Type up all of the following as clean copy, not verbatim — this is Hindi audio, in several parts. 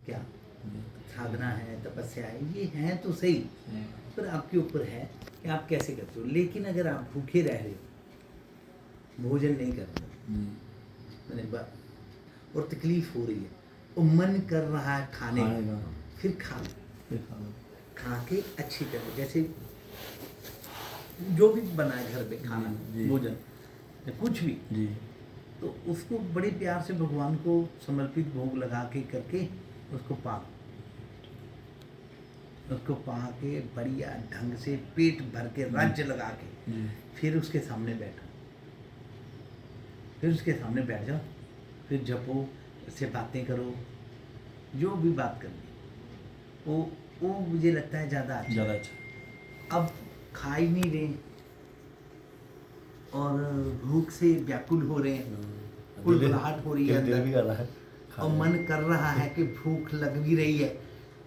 क्या साधना है, तपस्या है, ये है तो सही, पर आपके ऊपर है कि आप कैसे करते हो। लेकिन अगर आप भूखे रह रहे हो, भोजन नहीं कर रहे हो, मैंने और तकलीफ हो रही है और मन कर रहा है खाने का, फिर खा लो, खा के अच्छी तरह, जैसे जो भी बनाए घर पे खाना, भोजन या कुछ भी, तो उसको बड़े प्यार से भगवान को समर्पित भोग लगा के करके उसको पा के बढ़िया ढंग से पेट भर के राज्य लगा के फिर उसके सामने बैठो, फिर उसके सामने बैठ जाओ, फिर जपो, उससे बातें करो, जो भी बात करनी वो मुझे लगता है ज़्यादा अच्छा। अब खा ही नहीं रहे और भूख से व्याकुल हो रहे हैं, कुलबुलाहट हो रही है अंदर, और मन कर रहा है कि भूख लग भी रही है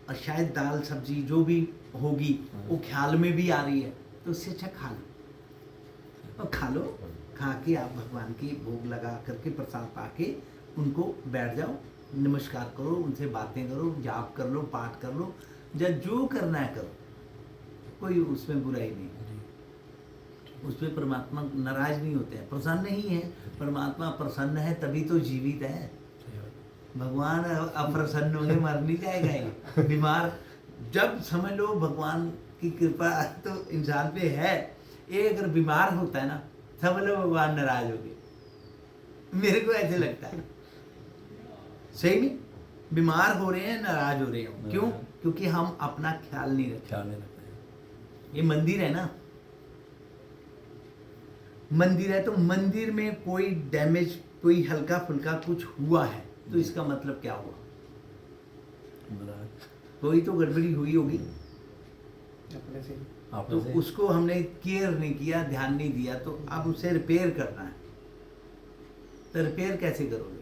और शायद दाल सब्जी जो भी होगी वो ख्याल में भी आ रही है, तो उससे अच्छा खा लो, और खा लो, खा के आप भगवान की भोग लगा करके प्रसाद पा के उनको बैठ जाओ, नमस्कार करो, उनसे बातें करो, जाप कर लो, पाठ कर लो, या जो करना है करो, कोई उसमें बुराई नहीं। उसमें परमात्मा नाराज नहीं होते हैं, प्रसन्न ही है। परमात्मा प्रसन्न है तभी तो जीवित है। भगवान अप्रसन्न होंगे मर नहीं जाएगा ये बीमार। जब समझ लो भगवान की कृपा तो इंसान पे है, ये अगर बीमार होता है ना, समझ लो भगवान नाराज हो गए। मेरे को ऐसे लगता है, सही नहीं, बीमार हो रहे हैं, नाराज हो रहे हो, क्यों? क्योंकि हम अपना ख्याल नहीं रखते। ये मंदिर है ना, मंदिर है तो मंदिर में कोई डैमेज, कोई हल्का फुल्का कुछ हुआ है तो इसका मतलब क्या हुआ? कोई तो गड़बड़ी हुई होगी अपने से, तो उसको हमने केयर नहीं किया, ध्यान नहीं दिया, तो अब उसे रिपेयर करना है। तो रिपेयर कैसे करोगे?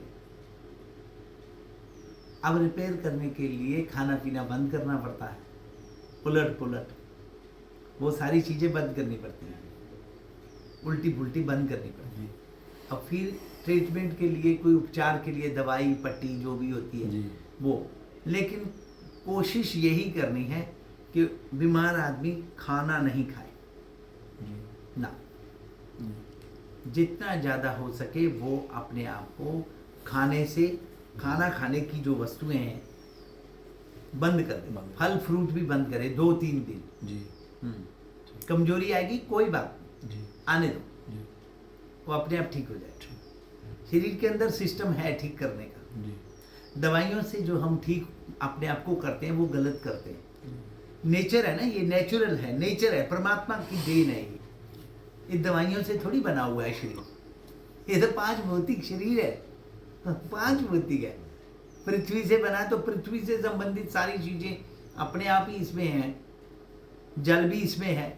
अब रिपेयर करने के लिए खाना पीना बंद करना पड़ता है, उलट पुलट वो सारी चीजें बंद करनी पड़ती हैं, उल्टी पुल्टी बंद करनी पड़ती है। अब फिर ट्रीटमेंट के लिए, कोई उपचार के लिए दवाई पट्टी जो भी होती है वो, लेकिन कोशिश यही करनी है कि बीमार आदमी खाना नहीं खाए ना, जितना ज़्यादा हो सके वो अपने आप को खाने से, खाना खाने की जो वस्तुएं हैं बंद कर दे, फल फ्रूट भी बंद करे 2-3 दिन। कमजोरी आएगी, कोई बात नहीं, आने दो, वो अपने आप ठीक हो जाए। शरीर के अंदर सिस्टम है ठीक करने का। दवाइयों से जो हम ठीक अपने आप को करते हैं वो गलत करते हैं। नेचर है ना, ये नेचुरल है, नेचर है, परमात्मा की देन है ये दवाइयों से थोड़ी बना हुआ है शरीर। ये तो 5 भौतिक शरीर है, 5 भौतिक है। पृथ्वी से बना तो पृथ्वी से संबंधित सारी चीजें अपने आप ही इसमें हैं, जल भी इसमें है,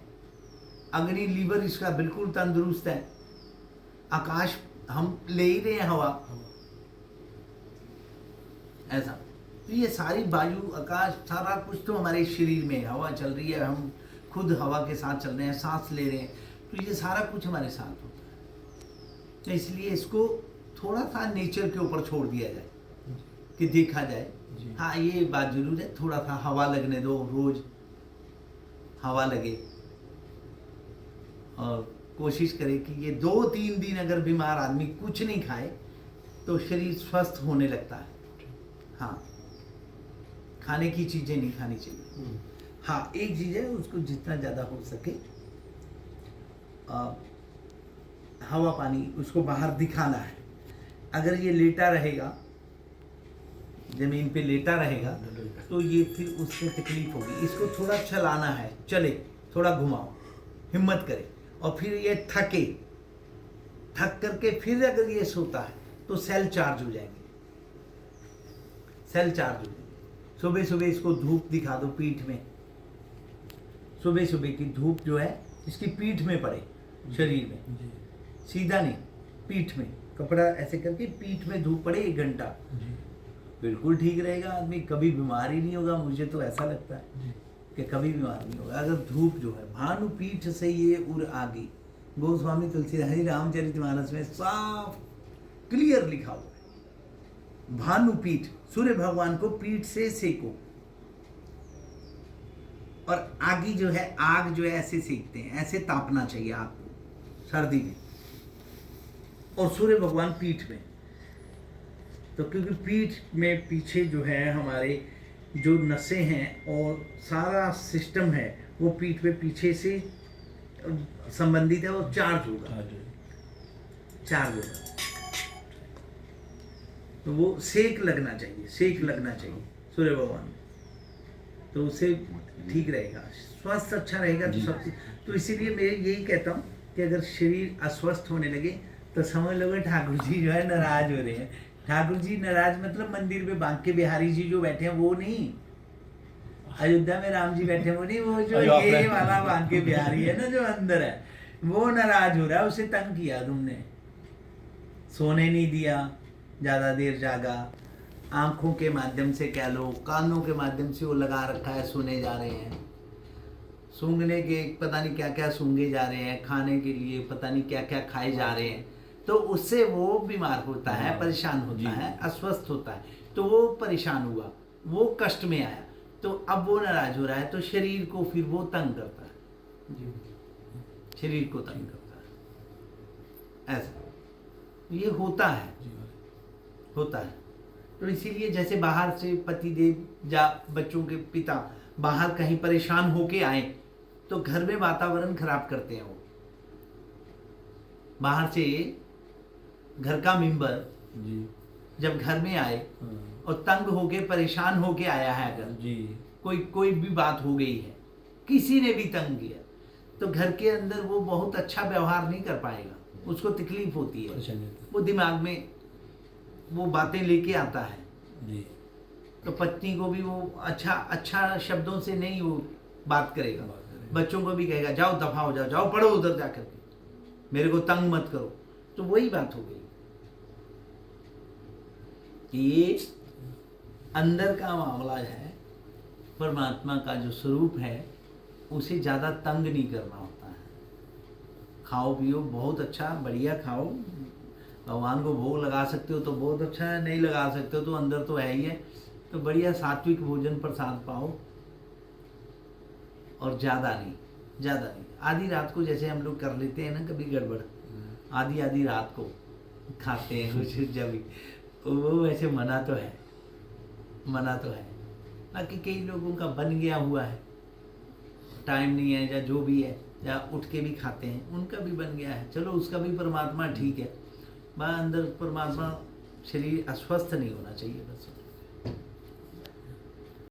अग्नि लीवर इसका बिल्कुल तंदुरुस्त है, आकाश हम ले ही रहे हैं हवा, ऐसा। तो ये सारी वायु, आकाश, सारा कुछ तो हमारे शरीर में, हवा चल रही है, हम खुद हवा के साथ चल रहे हैं, सांस ले रहे हैं, तो ये सारा कुछ हमारे साथ होता है। तो इसलिए इसको थोड़ा सा नेचर के ऊपर छोड़ दिया जाए कि देखा जाए। हाँ, ये बात जरूर है, थोड़ा सा हवा लगने दो, रोज हवा लगे, और कोशिश करे कि ये 2-3 दिन अगर बीमार आदमी कुछ नहीं खाए तो शरीर स्वस्थ होने लगता है। हाँ, खाने की चीजें नहीं खानी चाहिए। हाँ, एक चीज है, उसको जितना ज्यादा हो सके हवा पानी उसको बाहर दिखाना है। अगर ये लेटा रहेगा, जमीन पे लेटा रहेगा, तो ये फिर उससे तकलीफ होगी। इसको थोड़ा चलाना है, चले, थोड़ा घुमाओ, हिम्मत करे, और फिर ये थक करके फिर अगर ये सोता है तो सेल चार्ज हो जाएंगे, सेल चार्ज हो जाएंगे। सुबह सुबह इसको धूप दिखा दो पीठ में, सुबह सुबह की धूप जो है इसकी पीठ में पड़े, शरीर में, सीधा नहीं, पीठ में, कपड़ा ऐसे करके पीठ में धूप पड़े 1 घंटा, बिल्कुल ठीक रहेगा आदमी, कभी बीमार ही नहीं होगा। मुझे तो ऐसा लगता है कि कभी बीमार नहीं होगा अगर धूप जो है भानु पीठ से ये उर आगी। गोस्वामी तुलसीदास रामचरितमानस में साफ क्लियर लिखा हुआ है भानुपीठ, सूर्य भगवान को पीठ से सेको। और आगी जो है, आग जो है ऐसे सेकते हैं, ऐसे तापना चाहिए आग को सर्दी में, और सूर्य भगवान पीठ में। तो क्योंकि पीठ में पीछे जो है हमारे जो नसें हैं और सारा सिस्टम है वो पीठ में पीछे से संबंधित है, और चार्ज होगा, चार्ज होगा। तो वो सेक लगना चाहिए, सेक लगना चाहिए सूर्य भगवान, तो उससे ठीक रहेगा, स्वास्थ्य अच्छा रहेगा। तो सब चीज, तो इसीलिए मैं यही कहता हूँ कि अगर शरीर अस्वस्थ होने लगे तो समझ लो ठाकुर जी जो है नाराज हो रहे हैं। ठाकुर जी नाराज मतलब मंदिर में बांके बिहारी जी जो बैठे हैं वो नहीं, अयोध्या में राम जी बैठे वो नहीं, वो जो ये वाला बांके बिहारी है ना जो अंदर है, वो नाराज हो रहा है। उसे तंग किया तुमने, सोने नहीं दिया, ज्यादा देर जागा, आंखों के माध्यम से कह लो, कानों के माध्यम से वो लगा रखा है, सुने जा रहे हैं, सूंघने के पता नहीं क्या क्या सूंघे जा रहे हैं, खाने के लिए पता नहीं क्या क्या खाए जा रहे हैं। तो उससे वो बीमार होता है, परेशान होता है, अस्वस्थ होता है। तो वो परेशान हुआ, वो कष्ट में आया, तो अब वो नाराज हो रहा है, तो शरीर को फिर वो तंग करता है, शरीर को तंग करता है, ऐसा ये होता है, होता है। तो इसीलिए जैसे बाहर से पतिदेव या बच्चों के पिता बाहर कहीं परेशान होके आए तो घर में वातावरण खराब करते हैं। वो बाहर से घर का मेंबर जब घर में आए और तंग होके परेशान होके आया है, अगर कोई भी बात हो गई है, किसी ने भी तंग किया, तो घर के अंदर वो बहुत अच्छा व्यवहार नहीं कर पाएगा, उसको तकलीफ होती है, वो दिमाग में वो बातें लेके आता है जी। तो पत्नी को भी वो अच्छा शब्दों से नहीं वो बात करेगा, बच्चों को भी कहेगा जाओ दफा हो जाओ, जाओ पढ़ो उधर जाकर के, मेरे को तंग मत करो। तो वही बात हो गई कि ये अंदर का मामला है, परमात्मा का जो स्वरूप है उसे ज़्यादा तंग नहीं करना होता है। खाओ पियो बहुत अच्छा, बढ़िया खाओ, भगवान को भोग लगा सकते हो तो बहुत अच्छा है, नहीं लगा सकते हो तो अंदर तो है ही है, तो बढ़िया सात्विक भोजन प्रसाद पाओ, और ज़्यादा नहीं, ज़्यादा नहीं। आधी रात को जैसे हम लोग कर लेते हैं ना कभी गड़बड़, आधी रात को खाते हैं कुछ जब, वो वैसे मना तो है, मना तो है। बाकी कई लोगों का बन गया हुआ है, टाइम नहीं है या जो भी है, या उठ के भी खाते हैं, उनका भी बन गया है, चलो उसका भी परमात्मा ठीक है। वहाँ अंदर परमात्मा, शरीर अस्वस्थ नहीं होना चाहिए बस।